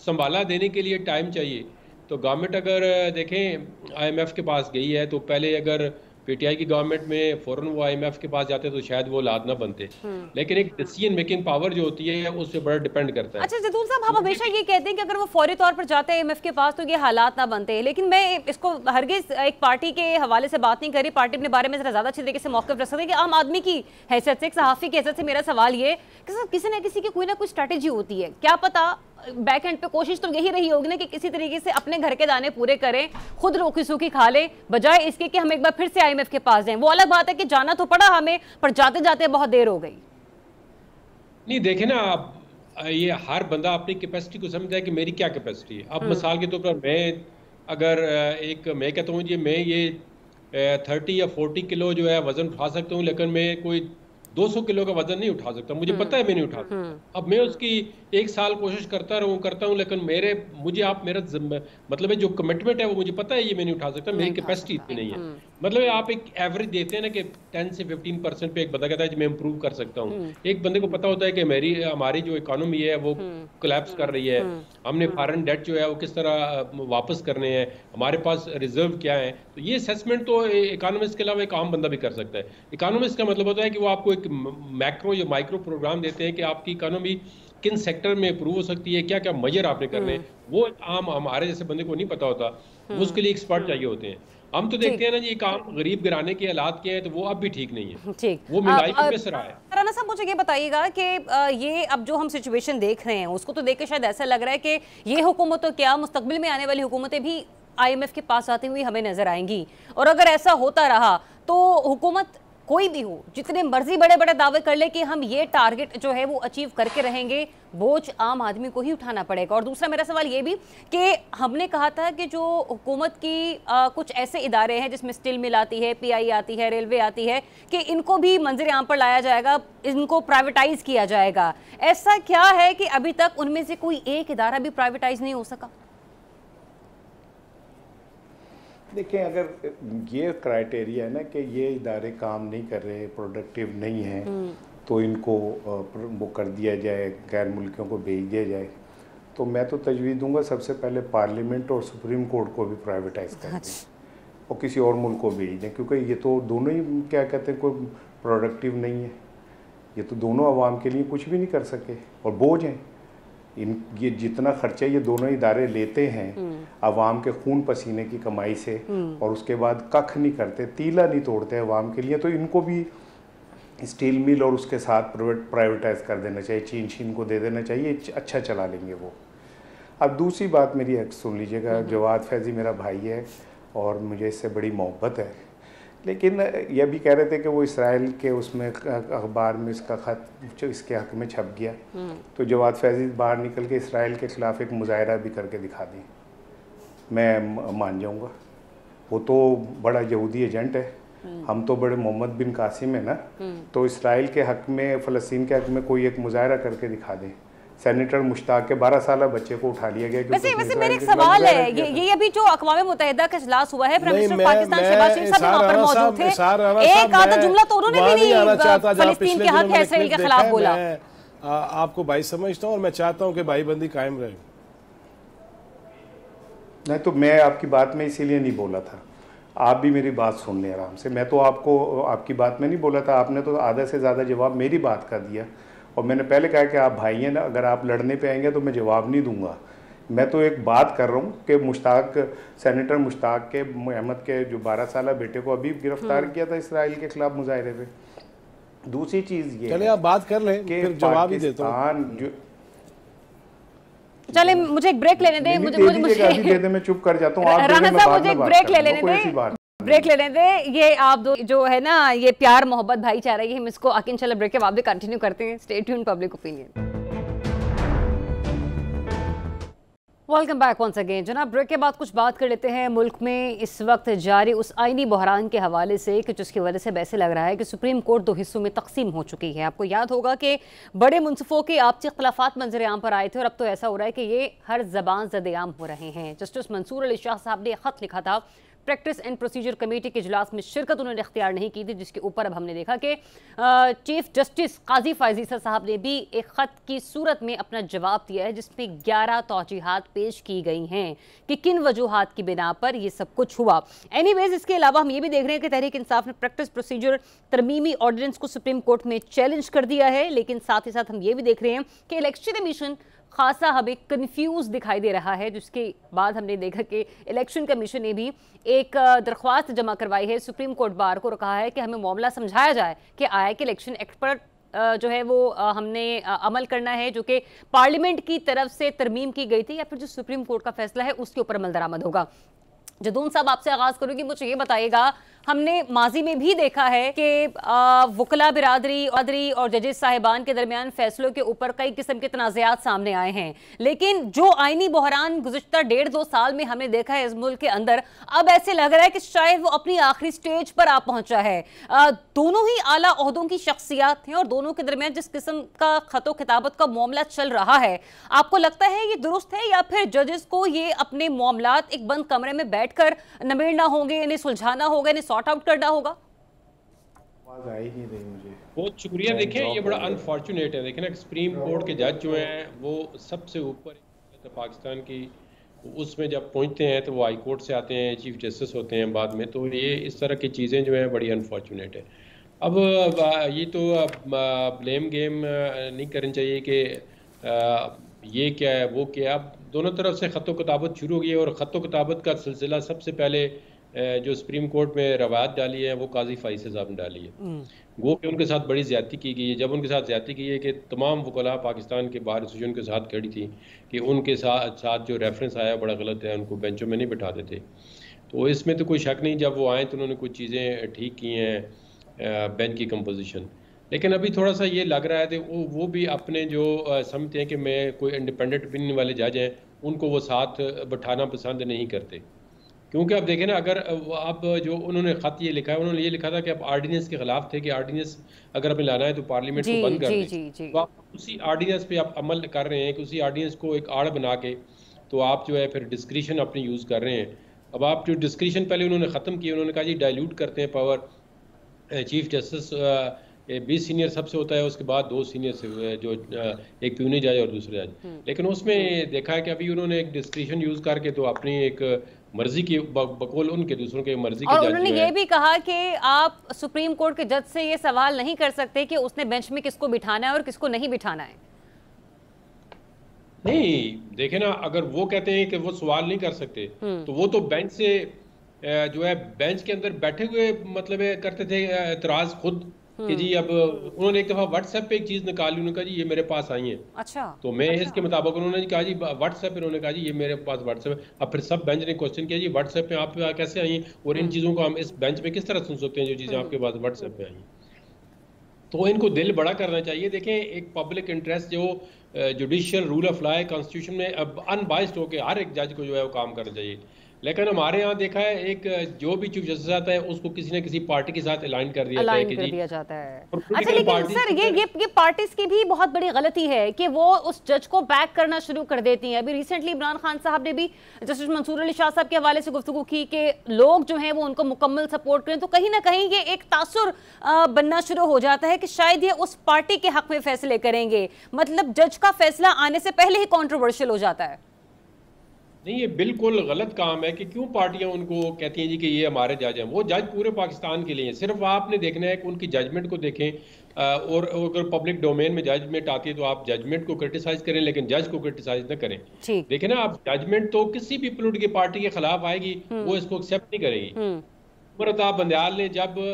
संभाला देने के लिए टाइम चाहिए। तो गवर्नमेंट अगर देखें IMF के पास गई है, तो पहले अगर PTI की गवर्नमेंट में फ़ौरन वो IMF के पास जाते तो शायद वो हालात ना बनते, लेकिन एक डिसीजन मेकिंग पावर जो होती है उससे बड़ा डिपेंड करता है। अच्छा जदून साहब, हम हमेशा ये कहते हैं कि अगर वो फौरी तौर पर जाते हैं IMF के पास तो ये हालात ना बनते, लेकिन मैं इसको हरगिज एक पार्टी के हवाले से बात नहीं करी, पार्टी अपने बारे में जरा ज्यादा अच्छी तरीके से मौक़िफ़ रख सकते हैं कि आम आदमी की हैसियत से, एक सहाफ़ी की हैसियत से मेरा सवाल ये कि किसी न किसी की कोई ना कोई स्ट्रैटेजी होती है, क्या पता बैक एंड पे कोशिश तो यही रही होगी ना कि किसी तरीके से अपने घर के दाने पूरे करें, खुद रोकी सूखी खा ले, बजाय इसके कि हम एक बार फिर से IMF के पास जाएं। वो अलग बात है कि जाना तो पड़ा हमें, पर जाते जाते बहुत देर हो गई। नहीं देखे ना, ये हर बंदा अपनी कैपेसिटी को समझता है कि मेरी क्या कैपेसिटी है। अब मिसाल के तौर पर मैं अगर मैं कहता हूँ जी मैं ये 30 या 40 किलो जो है वजन उठा सकता हूँ, लेकिन मैं कोई 200 किलो का वजन नहीं उठा सकता, मुझे पता है मैं नहीं उठा सकता। अब मैं उसकी एक साल कोशिश करता हूँ, लेकिन मुझे आप मेरा मतलब है जो कमिटमेंट है वो मुझे पता है ये मैं नहीं उठा सकता, मेरी कैपेसिटी इतनी नहीं है। मतलब आप एक एवरेज देते हैं ना कि 10 से 15% पे एक बंदा कहता है मैं इम्प्रूव कर सकता हूँ। एक बंदे को पता होता है कि हमारी जो इकोनॉमी है वो कोलैप्स कर रही है, हमने फॉरेन डेट जो है वो किस तरह वापस करने हैं, हमारे पास रिजर्व क्या है। तो ये असेसमेंट तो इकोनॉमिस्ट के अलावा एक आम बंदा भी कर सकता है। इकोनॉमिस्ट का मतलब होता है कि वो आपको मैक्रो या माइक्रो प्रोग्राम देते हैं कि आपकी इकोनॉमी किन सेक्टर में इंप्रूव हो सकती है, क्या क्या मेजर आपने करने हैं। वो आम हमारे जैसे बंदे को नहीं पता होता, उसके लिए एक्सपर्ट चाहिए होते हैं। हम तो देखते हैं ना ये काम गरीब घराने के हालात के हैं, तो वो अब भी ठीक नहीं है, ठीक वो महंगाई पे असर आया। राना साहब मुझे ये बताइएगा कि ये अब जो हम सिचुएशन देख रहे हैं उसको तो देख के शायद ऐसा लग रहा है कि ये हुकूमत तो क्या मुस्तकबिल में आने वाली हुकूमतें भी IMF के पास आती हुई हमें नजर आएंगी। और अगर ऐसा होता रहा तो हुकूमत कोई भी हो जितने मर्जी बड़े बड़े दावे कर ले कि हम ये टारगेट जो है वो अचीव करके रहेंगे, बोझ आम आदमी को ही उठाना पड़ेगा। और दूसरा मेरा सवाल ये भी कि हमने कहा था कि जो हुकूमत की कुछ ऐसे इदारे हैं जिसमें स्टील मिल आती है, PI आती है, रेलवे आती है, कि इनको भी मंजर आम पर लाया जाएगा, इनको प्राइवेटाइज किया जाएगा। ऐसा क्या है कि अभी तक उनमें से कोई एक इदारा भी प्राइवेटाइज नहीं हो सका? देखिए, अगर ये क्राइटेरिया है ना कि ये इदारे काम नहीं कर रहे, प्रोडक्टिव नहीं है, तो इनको वो कर दिया जाए, गैर मुल्कियों को भेज दिया जाए, तो मैं तो तजवीज़ दूंगा सबसे पहले पार्लियामेंट और सुप्रीम कोर्ट को भी प्राइवेटाइज कर दें और किसी और मुल्क को भेज दें, क्योंकि ये तो दोनों ही क्या कहते हैं कोई प्रोडक्टिव नहीं है, ये तो दोनों आवाम के लिए कुछ भी नहीं कर सके और बोझ हैं। ये जितना खर्चा ये दोनों इदारे लेते हैं अवाम के खून पसीने की कमाई से, और उसके बाद कख नहीं करते, तीला नहीं तोड़ते अवाम के लिए, तो इनको भी स्टील मिल और उसके साथ प्राइवेटाइज कर देना चाहिए, चीन शीन को दे देना चाहिए, अच्छा चला लेंगे वो। अब दूसरी बात मेरी सुन लीजिएगा, जवाद फैज़ी मेरा भाई है और मुझे इससे बड़ी मोहब्बत है, लेकिन यह भी कह रहे थे कि वो इसराइल के उसमें अखबार में इसका ख़त इसके हक़ में छप गया, तो जवाद फैज़ी बाहर निकल के इसराइल के ख़िलाफ़ एक मुजाहरा भी करके दिखा दें, मैं मान जाऊँगा। वो तो बड़ा यहूदी एजेंट है, हम तो बड़े मोहम्मद बिन कासिम है ना, तो इसराइल के हक़ में, फ़लस्तीन के हक़ में कोई एक मुजाहरा करके दिखा दें। सेनेटर मुश्ताक के 12 साल बच्चे को उठा लिया गया। वैसे मेरा एक सवाल है, ये अभी जो अक़वाम मुत्तहिदा का इजलास हुआ है, प्राइम मिनिस्टर पाकिस्तान शहबाज शरीफ साहब वहां पर मौजूद थे, एक आधा जुमला तो उन्होंने भी नहीं फ़लस्तीन के हक है इसराइल के खिलाफ बोला। आपको भाई समझता हूँ और मैं चाहता हूँ कि भाईबंदी कायम रहे। नहीं तो मैं आपकी बात में इसीलिए नहीं बोला था, आप भी मेरी बात सुन लें आराम से। मैं तो आपको आपकी बात में नहीं बोला था, आपने तो आधा से ज़्यादा जवाब मेरी बात का दिया, और मैंने पहले कहा कि आप भाई हैं ना, अगर आप लड़ने पे आएंगे तो मैं जवाब नहीं दूंगा। मैं तो एक बात कर रहा हूँ कि मुश्ताक, सेनेटर मुश्ताक के अहमद के जो 12 साल बेटे को अभी गिरफ्तार किया था इसराइल के खिलाफ मुजाहरे पे। दूसरी चीज़ ये, चलिए आप बात कर लें, फिर जवाब ही देता हूं। चले मुझे एक ब्रेक लेने दें, मुझे मैं चुप कर जाता हूँ, राना साहब मुझे एक ब्रेक ले लेने दें, ब्रेक लेने दे। ये आप दो जो है ना, ये प्यार मोहब्बत भाईचारा, ये हम इसको आगे इंशाल्लाह ब्रेक के बाद भी कंटिन्यू करते हैं। Stay tuned public opinion. Welcome back once again. जनाब, ब्रेक के बाद कुछ बात कर लेते हैं मुल्क में इस वक्त जारी उस आईनी बहरान के हवाले से कि जिसकी वजह से वैसे लग रहा है कि सुप्रीम कोर्ट 2 हिस्सों में तकसीम हो चुकी है। आपको याद होगा कि बड़े मुनसिफों के आपसी इख्तलाफात मंजर आम पर आए थे, और अब तो ऐसा हो रहा है कि ये हर जबान ज़द-ए-आम हो रहे हैं। जस्टिस मंसूर अली शाह साहब ने खत लिखा था, प्रैक्टिस एंड प्रोसीजर कमेटी के इजलास में शिरकत उन्होंने इख्तियार नहीं की थी, जिसके ऊपर अब हमने देखा कि चीफ जस्टिस काजी फायजीसा साहब ने भी एक ख़त की सूरत में अपना जवाब दिया है, जिसमें 11 तौजीहात पेश की गई हैं कि किन वजूहात की बिना पर ये सब कुछ हुआ। एनीवेज, इसके अलावा हम ये भी देख रहे हैं कि तहरीक इंसाफ ने प्रैक्टिस प्रोसीजर तरमीमी ऑर्डिनेंस को सुप्रीम कोर्ट में चैलेंज कर दिया है, लेकिन साथ ही साथ हम ये भी देख रहे हैं कि इलेक्शन कमीशन खासा हमें कंफ्यूज दिखाई दे रहा है, जिसके बाद हमने देखा कि इलेक्शन कमीशन ने भी एक दरख्वास्त जमा करवाई है सुप्रीम कोर्ट बार को, कहा है कि हमें मामला समझाया जाए कि आया कि इलेक्शन एक्ट पर जो है वो हमने अमल करना है, जो कि पार्लियामेंट की तरफ से तरमीम की गई थी, या फिर जो सुप्रीम कोर्ट का फैसला है उसके ऊपर अमल दरामद होगा। जदून साहब, आपसे आगाज करूंगी, मुझे ये बताइएगा, हमने माजी में भी देखा है कि वकला बिरादरी और जजेस साहिबान के दरमियान फैसलों के ऊपर कई किस्म के तनाज़ात सामने आए हैं, लेकिन जो आईनी बहरान गुज़िश्ता 1.5-2 साल में हमने देखा है इस मुल्क के अंदर, अब ऐसे लग रहा है कि शायद वो अपनी आखिरी स्टेज पर आ पहुंचा है। दोनों ही आला ओहदों की शख्सियात हैं और दोनों के दरमियान जिस किस्म का खतो खिताबत का मामला चल रहा है, आपको लगता है ये दुरुस्त है, या फिर जजेस को ये अपने मामलात एक बंद कमरे में बैठकर निबेड़ना होंगे, इन्हें सुलझाना होगा, इन्हें सॉर्ट आउट करना होगा? आवाज आई नहीं रही मुझे। बहुत शुक्रिया। देखें, ये बड़ा अनफॉर्चुनेट है। देखें ना, सुप्रीम कोर्ट के जज जो हैं वो सबसे ऊपर पाकिस्तान की, उसमें जब पहुंचते हैं तो वो हाई कोर्ट से आते हैं, चीफ जस्टिस होते हैं बाद में, तो ये इस तरह की चीज़ें जो हैं बड़ी अनफॉर्चुनेट है। अब ये तो ब्लेम गेम नहीं करनी चाहिए कि ये क्या है वो क्या। अब दोनों तरफ से ख़तो किताबत शुरू हो गई है, और ख़तो किताबत का सिलसिला सबसे पहले जो सुप्रीम कोर्ट में रवायत डाली है वो काजी फाइज़ साहब ने डाली है। वो कि उनके साथ बड़ी ज़्यादती की गई है। जब उनके साथ ज़्यादती की है कि तमाम वकला पाकिस्तान के बार एसोसिएशन के साथ खड़ी थी कि उनके साथ जो रेफरेंस आया बड़ा गलत है, उनको बेंचों में नहीं बिठाते थे, तो इसमें तो कोई शक नहीं, जब वो आए तो उन्होंने कुछ चीज़ें ठीक की हैं बेंच की कंपोजिशन। लेकिन अभी थोड़ा सा ये लग रहा है कि वो भी अपने जो समझते हैं कि मैं कोई इंडिपेंडेंट ओपिनियन वाले जज हैं, उनको वो साथ बिठाना पसंद नहीं करते। क्योंकि आप देखें ना, अगर आप जो उन्होंने ख़त ये लिखा है, उन्होंने ये लिखा था कि आप आर्डिनेंस के खिलाफ थे कि आर्डिनेंस अगर हमें लाना है तो पार्लियामेंट को बंद कर दें, तो आप उसी आर्डिनेंस पे आप अमल कर रहे हैं कि उसी आर्डिनेंस को एक आड़ बना के तो आप जो है फिर डिस्क्रिशन अपनी यूज़ कर रहे हैं। अब आप जो डिस्क्रिशन पहले उन्होंने ख़त्म की, उन्होंने कहा जी डाइल्यूट करते हैं पावर, चीफ जस्टिस 20 सीनियर सबसे होता है, उसके बाद 2 सीनियर से जो एक प्यूनी जज और दूसरे जज। लेकिन उसमें देखा है कि अभी उन्होंने एक डिस्क्रिशन यूज़ करके तो अपनी एक मर्जी की बकौल उनके दूसरों के मर्जी की, और उन्होंने ये भी कहा कि आप सुप्रीम कोर्ट के जज से ये सवाल नहीं कर सकते कि उसने बेंच में किसको बिठाना है और किसको नहीं बिठाना है। नहीं, देखे ना, अगर वो कहते हैं कि वो सवाल नहीं कर सकते तो वो तो बेंच से जो है बेंच के अंदर बैठे हुए मतलब करते थे एतराज खुद कि जी अब उन्होंने एक दफा व्हाट्सएप पे एक चीज निकाली, उन्होंने कहा जी ये मेरे पास आई है। अच्छा, तो मैं इसके मुताबिक उन्होंने कहा जी व्हाट्सएप पे, उन्होंने कहा जी ये मेरे पास व्हाट्सएप है। अब फिर सब बेंच ने क्वेश्चन किया जी व्हाट्सएप पे आप कैसे आई हैं और इन चीजों को हम इस बेंच में किस तरह सुन सकते हैं जो चीजें आपके पास व्हाट्सएप पे आई हैं। तो इनको दिल बड़ा करना चाहिए। देखें, एक पब्लिक इंटरेस्ट जो जुडिशियल रूल ऑफ लॉ है, कॉन्स्टिट्यूशन में अब अनबाइस्ड होकर हर एक जज को जो है वो काम करना चाहिए। लेकिन हमारे यहाँ देखा है एक जो भी चीफ जस्टिस आता है उसको किसी न किसी पार्टी के साथ अलाइन कर दिया जाता है कि दिया जाता है। अच्छा, लेकिन सर ये पार्टीज की भी बहुत बड़ी गलती है कि वो उस जज को बैक करना शुरू कर देती हैं। अभी रिसेंटली इमरान खान साहब ने भी जस्टिस मंसूर अली शाह साहब के हवाले से गुफ्तगू की कि लोग जो हैं वो उनको मुकम्मल सपोर्ट करें, तो कहीं ना कहीं ये एक तासुर बनना शुरू हो जाता है कि शायद ये उस पार्टी के हक में फैसले करेंगे, मतलब जज का फैसला आने से पहले ही कॉन्ट्रोवर्शियल हो जाता है। नहीं, ये बिल्कुल गलत काम है कि क्यों पार्टियां उनको कहती हैं जी कि ये हमारे जज हैं। वो जज पूरे पाकिस्तान के लिए हैं। सिर्फ आपने देखना है कि उनकी जजमेंट को देखें और अगर पब्लिक डोमेन में जजमेंट आती है तो आप जजमेंट को क्रिटिसाइज करें लेकिन जज को क्रिटिसाइज ना करें। देखें ना, आप जजमेंट तो किसी भी पोलिटिकल पार्टी के खिलाफ आएगी, वो इसको एक्सेप्ट नहीं करेगी। उमर बंदयाल ने जब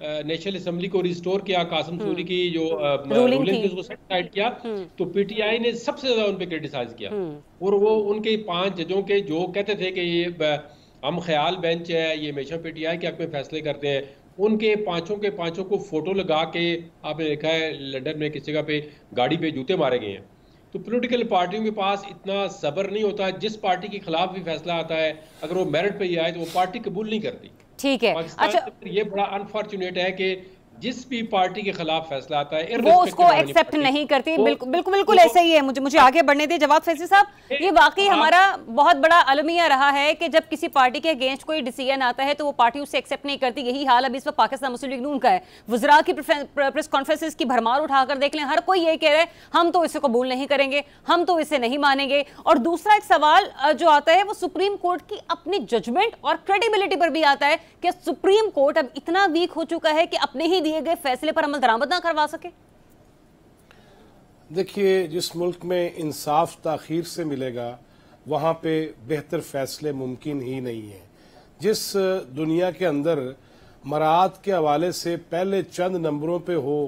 नेशनल असेंबली को रिस्टोर किया, कासिम सूरी की जो रूलिंग थी उसको सेटिस्फाइड किया, तो पीटीआई ने सबसे ज्यादा उन पे क्रिटिसाइज किया। और वो उनके 5 जजों के जो कहते थे कि ये हम ख्याल बेंच है, ये हमेशा पीटीआई के हक में फैसले करते हैं, उनके पांचों को फोटो लगा के आपने देखा है लंदन में किसी जगह पे गाड़ी पे जूते मारे गए हैं। तो पॉलिटिकल पार्टियों के पास इतना सब्र नहीं होता। जिस पार्टी के खिलाफ भी फैसला आता है अगर वो मेरिट पे ही आए तो वो पार्टी कबूल नहीं करती। ठीक है, अच्छा, ये बड़ा अनफॉर्चुनेट है कि जिस भी पार्टी के खिलाफ फैसला आता है वो उसको एक्सेप्ट नहीं करती। बिल्कुल ऐसा ही है। मुझे आगे बढ़ने दे जवाद फैज़ी साहब। ये वाकई हमारा बहुत बड़ा अलमिया रहा है कि जब किसी पार्टी के अगेंस्ट कोई डिसीजन आता है तो वो पार्टी उसे एक्सेप्ट नहीं करती। यही हाल अभी इस वक्त पाकिस्तान मुस्लिम लीग नून का है। वज़रा की प्रेस कॉन्फ्रेंसेस की भरमार उठाकर देख लें, हर कोई ये कह रहा है हम तो इसे कबूल नहीं करेंगे, हम तो इसे नहीं मानेंगे। और दूसरा एक सवाल जो आता है वो सुप्रीम कोर्ट की अपनी जजमेंट और क्रेडिबिलिटी पर भी आता है कि सुप्रीम कोर्ट अब इतना वीक हो चुका है कि अपने ही दिए गए फैसले पर अमल दरामद ना करवा सके। देखिए, जिस मुल्क में इंसाफ ताखीर से मिलेगा वहां पे बेहतर फैसले मुमकिन ही नहीं है। जिस दुनिया के अंदर मरात के हवाले से पहले चंद नंबरों पे हो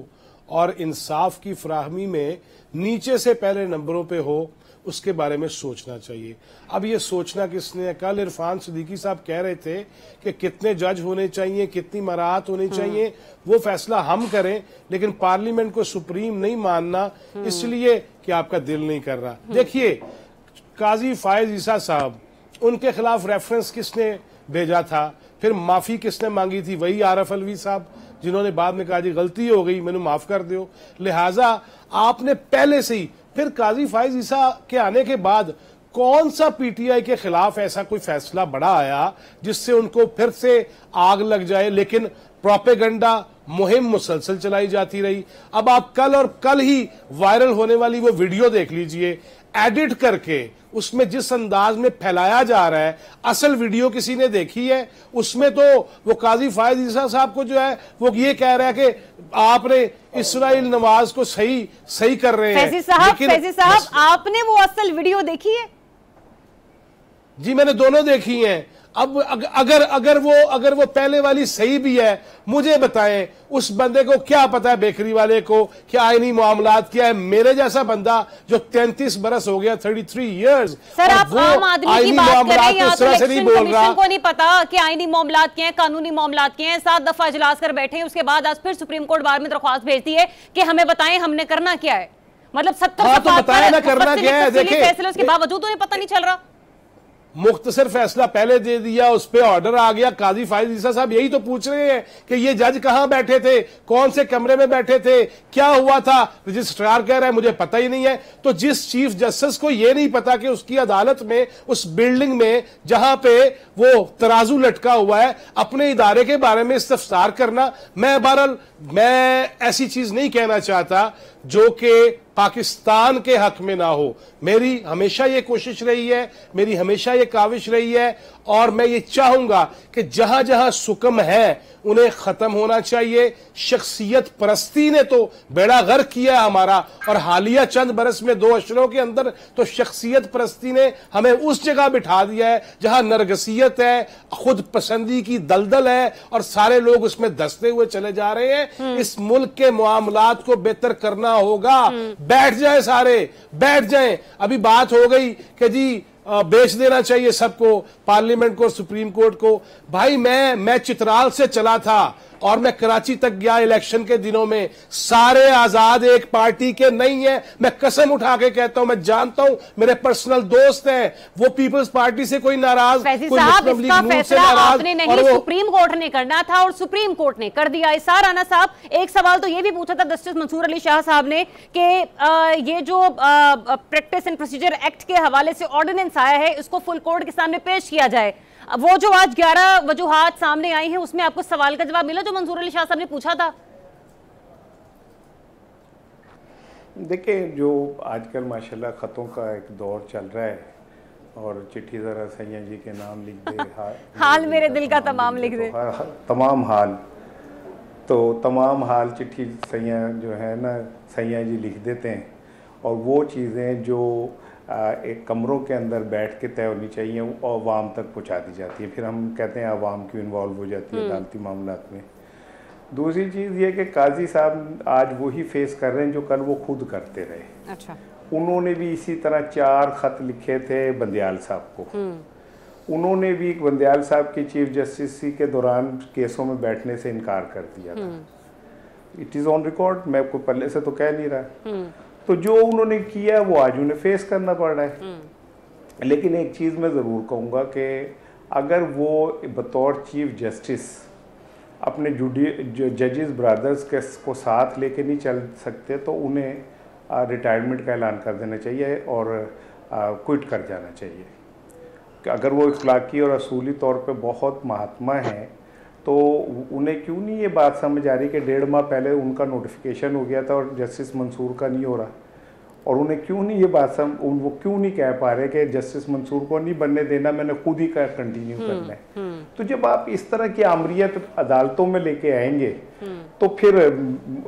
और इंसाफ की फराहमी में नीचे से पहले नंबरों पे हो, उसके बारे में सोचना चाहिए। अब ये सोचना किसने है? कल इरफान सिद्दीकी साहब कह रहे थे कि कितने जज होने चाहिए, कितनी मराहत होनी चाहिए, वो फैसला हम करें, लेकिन पार्लियामेंट को सुप्रीम नहीं मानना इसलिए कि आपका दिल नहीं कर रहा। देखिए, काजी फायज ईसा साहब, उनके खिलाफ रेफरेंस किसने भेजा था, फिर माफी किसने मांगी थी? वही आरफ अलवी साहब, जिन्होंने बाद में कहा जी गलती हो गई, मैंने माफ कर दो। लिहाजा आपने पहले से ही, फिर काजी फायज ईसा के आने के बाद कौन सा पीटीआई के खिलाफ ऐसा कोई फैसला बड़ा आया जिससे उनको फिर से आग लग जाए? लेकिन प्रोपेगेंडा मुहिम मुसलसल चलाई जाती रही। अब आप कल और कल ही वायरल होने वाली वो वीडियो देख लीजिए, एडिट करके उसमें जिस अंदाज में फैलाया जा रहा है। असल वीडियो किसी ने देखी है? उसमें तो वो काजी फायज ईसा साहब को जो है वो ये कह रहा है कि आपने इसराइल नवाज को सही कर रहे हैं। फैज़ी साहब, आपने वो असल वीडियो देखी है? जी, मैंने दोनों देखी हैं। अब अगर वो पहले वाली सही भी है, मुझे बताएं उस बंदे को क्या पता है, बेकरी वाले को, क्या आईनी मामलात क्या है? मेरे जैसा बंदा जो 33 बरस हो गया, 33 इयर्स, सर आप आम आदमी की बात कर रहे हैं, यहाँ तो इलेक्शन कमीशन को नहीं पता कि आईनी मामलात क्या है, कानूनी मामलात क्या है। 7 दफा इजलास कर बैठे हैं, उसके बाद आज फिर सुप्रीम कोर्ट बार में दरख्वास्त भेजती है कि हमें बताएं हमने करना क्या है। मतलब 70 तो बताया ना करना क्या है। देखिए, फैसले उसके बावजूद उन्हें पता नहीं चल रहा। मुख्तसर फैसला पहले दे दिया, उस पर ऑर्डर आ गया। काजी फायज ईसा साहब यही तो पूछ रहे हैं कि ये जज कहां बैठे थे, कौन से कमरे में बैठे थे, क्या हुआ था? रजिस्ट्रार कह रहा है मुझे पता ही नहीं है। तो जिस चीफ जस्टिस को ये नहीं पता कि उसकी अदालत में, उस बिल्डिंग में जहां पे वो तराजू लटका हुआ है, अपने इदारे के बारे में इस्तफसार करना, मैं बहरहाल मैं ऐसी चीज नहीं कहना चाहता जो कि पाकिस्तान के हक में ना हो। मेरी हमेशा ये कोशिश रही है, मेरी हमेशा ये काविश रही है, और मैं ये चाहूंगा कि जहां जहां सुकम है उन्हें खत्म होना चाहिए। शख्सियत परस्ती ने तो बेड़ा गर्क किया हमारा, और हालिया चंद बरस में 2 अशरों के अंदर तो शख्सियत परस्ती ने हमें उस जगह बिठा दिया है जहां नरगसियत है, खुद पसंदी की दलदल है, और सारे लोग उसमें धंसते हुए चले जा रहे हैं। इस मुल्क के मामलात को बेहतर करना होगा। बैठ जाए, सारे बैठ जाए। अभी बात हो गई कि जी बेच देना चाहिए सबको, पार्लियामेंट को, सुप्रीम कोर्ट को। भाई मैं चित्राल से चला था और मैं कराची तक गया इलेक्शन के दिनों में, सारे आजाद एक पार्टी के नहीं है। मैं कसम उठा के कहता हूं, मैं जानता हूं, मेरे पर्सनल दोस्त हैं, वो पीपल्स पार्टी से कोई नाराज, फैजी साहब, इसका फैसला आपने नहीं, सुप्रीम कोर्ट ने करना था और सुप्रीम कोर्ट ने कर दिया। इसार राना साहब, एक सवाल तो ये भी पूछा था जस्टिस मंसूर अली शाह साहब ने कि ये जो प्रैक्टिस एंड प्रोसीजर एक्ट के हवाले से ऑर्डिनेंस आया है, इसको फुल कोर्ट के सामने पेश किया जाए। वो जो आज 11 वजूहात सामने आई हैं, उसमें आपको सवाल का जवाब मिला जो मंसूर अली शाह साहब ने पूछा था? देखिए, जो आजकल माशाल्लाह ख़तों का एक दौर चल रहा है, और चिट्ठी ज़रा सैया जी के नाम लिख दे, हाल मेरे दिल का तमाम लिख दे, तमाम हाल, तो तमाम हाल चिट्ठी सैया जो है ना, सैया जी लिख देते हैं। और वो चीज़ें जो एक कमरों के अंदर बैठ के तय होनी चाहिए, वो आवाम तक पहुंचा दी जाती है। फिर हम कहते हैं आवाम क्यों इन्वॉल्व हो जाती है अदालती मामलात में। दूसरी चीज़ ये कि काजी साहब आज वही फेस कर रहे हैं जो कल वो खुद करते रहे। अच्छा। उन्होंने भी इसी तरह 4 खत लिखे थे बंदियाल साहब को। उन्होंने भी बंदियाल साहब की चीफ जस्टिस के दौरान केसों में बैठने से इनकार कर दिया था। इट इज़ ऑन रिकॉर्ड, मैं कोई पल्ले से तो कह नहीं रहा। तो जो उन्होंने किया वो आज उन्हें फेस करना पड़ रहा है। लेकिन एक चीज़ मैं ज़रूर कहूँगा कि अगर वो बतौर चीफ जस्टिस अपने जजेस ब्रदर्स के को साथ लेके नहीं चल सकते, तो उन्हें रिटायरमेंट का ऐलान कर देना चाहिए और क्विट कर जाना चाहिए। कि अगर वो इखलाकी और असूली तौर पे बहुत महात्मा हैं, तो उन्हें क्यों नहीं ये बात समझ आ रही कि 1.5 माह पहले उनका नोटिफिकेशन हो गया था और जस्टिस मंसूर का नहीं हो रहा, और उन्हें क्यों नहीं ये बात वो क्यों नहीं कह पा रहे कि जस्टिस मंसूर को नहीं बनने देना, मैंने खुद ही का कंटिन्यू करना है। तो जब आप इस तरह की आमरीत अदालतों में लेके आएंगे, तो फिर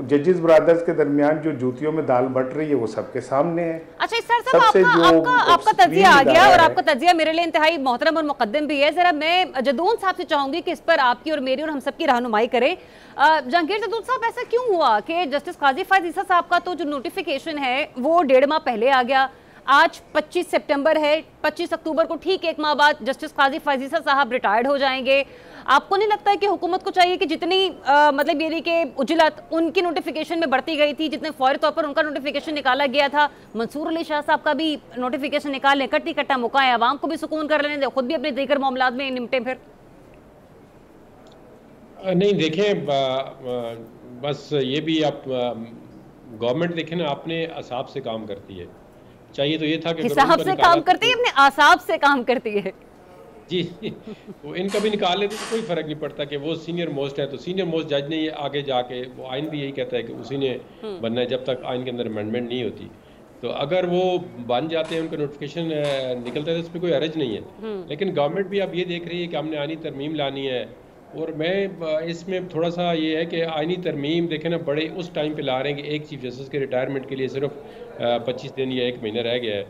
जजेस ब्रदर्स के दरमियान जो जूतियों में दाल बट रही है वो सबके सामने है। अच्छा सर साहब, आपका तज्जिया आ गया, और आपका तज्जिया मेरे लिए इंतहाई मोहतरम और मुकद्दम भी है। जरा मैं जदून साहब से चाहूंगी कि इस पर आपकी और मेरी और हम सबकी रहनुमाई करें। जहांगीर जदून साहब, ऐसा क्यों हुआ कि जस्टिस काजी फायद ईसा साहब का तो जो नोटिफिकेशन है वो 1.5 माह पहले आ गया, आज 25 सितंबर है, 25 अक्टूबर को ठीक 1 माह बाद जस्टिस काजी फायद ईसा साहब रिटायर्ड हो जाएंगे। आपको नहीं लगता है कि हुकूमत को चाहिए कि जितनी मतलब ये कि उजलत उनकी नोटिफिकेशन में बढ़ती गई थी, जितने फौरी तौर पर उनका नोटिफिकेशन निकाला गया था, मंसूर अली शाह साहब का भी नोटिफिकेशन निकाल लें, कट्टी कट्टा मौका है, आवाम को भी सुकून कर लेने, खुद भी अपने दीगर मामलात में निपटे। फिर नहीं, देखें, बस ये भी आप गवर्नमेंट देखें ना, अपने असाब से काम करती है। चाहिए तो ये था कि हिसाब से काम करती है, अपने आसाब से काम करती है जी। वो इनका भी निकाल लेते तो कोई फर्क नहीं पड़ता कि वो सीनियर मोस्ट है, तो सीनियर मोस्ट जज ने ये आगे जाके, वो आइन भी यही कहता है कि उसी ने बनना है जब तक आइन के अंदर अमेंडमेंट नहीं होती। तो अगर वो बन जाते हैं, उनका नोटिफिकेशन निकलता है, तो उस पर कोई हर्ज नहीं है। लेकिन गवर्नमेंट भी अब ये देख रही है कि हमने आइनी तरमीम लानी है, और मैं इसमें थोड़ा सा ये है कि आइनी तरमीम देखें ना, बड़े उस टाइम पे ला रहे हैं कि एक चीफ जस्टिस के रिटायरमेंट के लिए सिर्फ 25 दिन या 1 महीना रह गया है।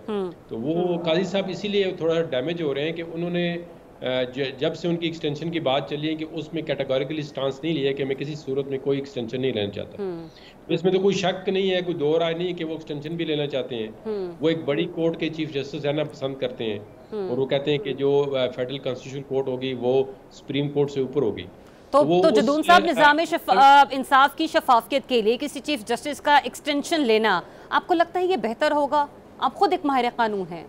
तो वो काजी साहब इसीलिए थोड़ा डैमेज हो रहे हैं कि उन्होंने जब से उनकी एक्सटेंशन की बात चली है कि उसमें कैटेगोरिकली स्टांस नहीं लिया कि मैं किसी सूरत में कोई एक्सटेंशन नहीं लेना चाहता। तो इसमें तो कोई शक नहीं है, कोई दो राय नहीं है कि वो एक्सटेंशन भी लेना चाहते हैं। वो एक बड़ी कोर्ट के चीफ जस्टिस रहना पसंद करते हैं, और वो कहते हैं कि जो फेडरल कॉन्स्टिट्यूशनल कोर्ट होगी वो सुप्रीम कोर्ट से ऊपर होगी। तो जदून साहब, निज़ाम इंसाफ की शफाफियत के लिए किसी चीफ जस्टिस का एक्सटेंशन लेना आपको लगता है ये बेहतर होगा? आप खुद एक माहिर कानून हैं।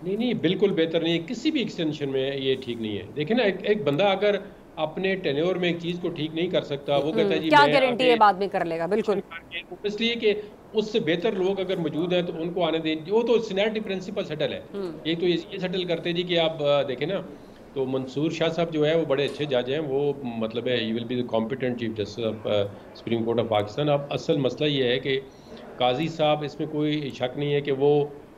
नहीं, बिल्कुल बेहतर नहीं है, किसी भी एक्सटेंशन में ये ठीक नहीं है। देखिए ना, एक बंदा अगर अपने टेन्योर में एक चीज को ठीक नहीं कर सकता, वो कहता है जी क्या गारंटी है बाद में कर लेगा। बिल्कुल, इसलिए कि उससे बेहतर लोग अगर मौजूद हैं तो उनको आने दें। वो तो सीनियरिटी प्रिंसिपल सेटल है, ये तो ये सेटल करते जी कि आप देखें ना, तो मंसूर शाह साहब जो है वो बड़े अच्छे जज हैं, वो मतलब है he will be the competent chief justice of supreme court of Pakistan. अब असल मसला ये है कि काजी साहब, इसमें कोई शक नहीं है कि वो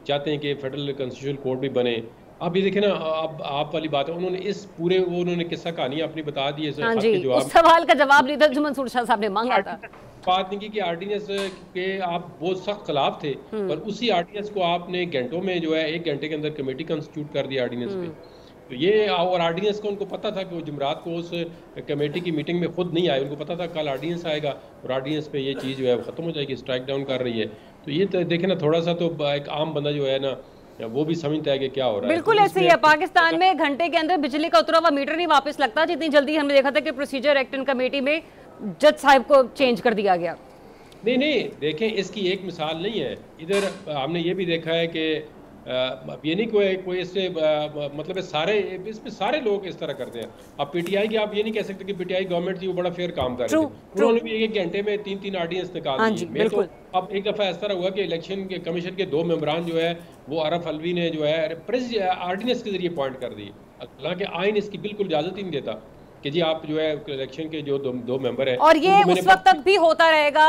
चाहते हैं कि फेडरल कॉन्स्टिट्यूशनल कोर्ट भी बने। अब ये देखें ना, अब आप वाली बात है, उन्होंने इस पूरे वो उन्होंने किस्सा कहानी अपनी बता दी है। हाँ जी, उस सवाल का जवाब नहीं था जो मंसूर शाह साहब ने मांगा था। बात नहीं की कि आर्डिनेंस के आप बहुत सख्त खिलाफ थे, पर उसी आर्डिनेंस को आपने घंटों में जो है 1 घंटे के अंदर कमेटी कंस्टिट्यूट कर दी आर्डिनेंस पे। तो ये और आर्डिनेंस को उनको पता था कि वो जुमरात को उस कमेटी की मीटिंग में खुद नहीं आए, उनको पता था कल आर्डिनेंस आएगा और आर्डिनेंस पे ये चीज़ जो है ख़त्म हो जाएगी, स्ट्राइक डाउन कर रही है। तो ये तो देखे ना, थोड़ा सा तो एक आम बंदा जो है ना वो भी समझता है कि क्या हो रहा है। बिल्कुल ऐसे ही है, पाकिस्तान में घंटे के अंदर बिजली का उतरा हुआ मीटर नहीं वापस लगता, जितनी जल्दी हमने देखा था कि प्रोसीजर एक्ट एंड कमेटी में जज साहब को चेंज कर दिया गया। नहीं, देखें इसकी एक मिसाल नहीं है, इधर हमने ये भी देखा है कि ये नहीं कोई इससे मतलब सारे इसमें सारे लोग इस तरह करते हैं। अब पीटीआई की आप ये नहीं कह सकते कि पीटीआई गवर्नमेंट थी वो बड़ा फेयर काम कर रही थी, उन्होंने भी 1 घंटे में 3 आर्डिनेंस निकाल दिए। तो अब एक दफ़ा इस तरह हुआ कि इलेक्शन के कमीशन के 2 मेंबरान जो है वो अरफ अलवी ने जो है आर्डिनेंस के जरिए अपॉइंट कर दी, हालांकि आइन इसकी बिल्कुल इजाजत ही नहीं देता कि जी आप जो है इलेक्शन के जो दो मेंबर हैं। और ये उस वक्त तक भी होता रहेगा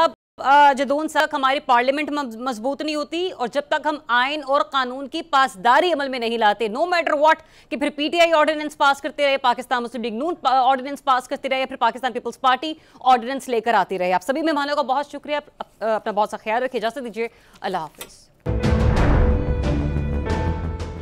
जदोन तक हमारी पार्लियामेंट मजबूत नहीं होती और जब तक हम आइन और कानून की पासदारी अमल में नहीं लाते, नो मैटर व्हाट, कि फिर पीटीआई ऑर्डिनेंस पास करते रहे, पाकिस्तान मुस्लिम लीग नून ऑर्डिनेंस पास करते रहे, फिर पाकिस्तान पीपल्स पार्टी ऑर्डिनेंस लेकर आती रहे। आप सभी मेहमानों का बहुत शुक्रिया, अपना बहुत सा ख्याल रखिए, इजाजत दीजिए, अल्लाह हाफिज।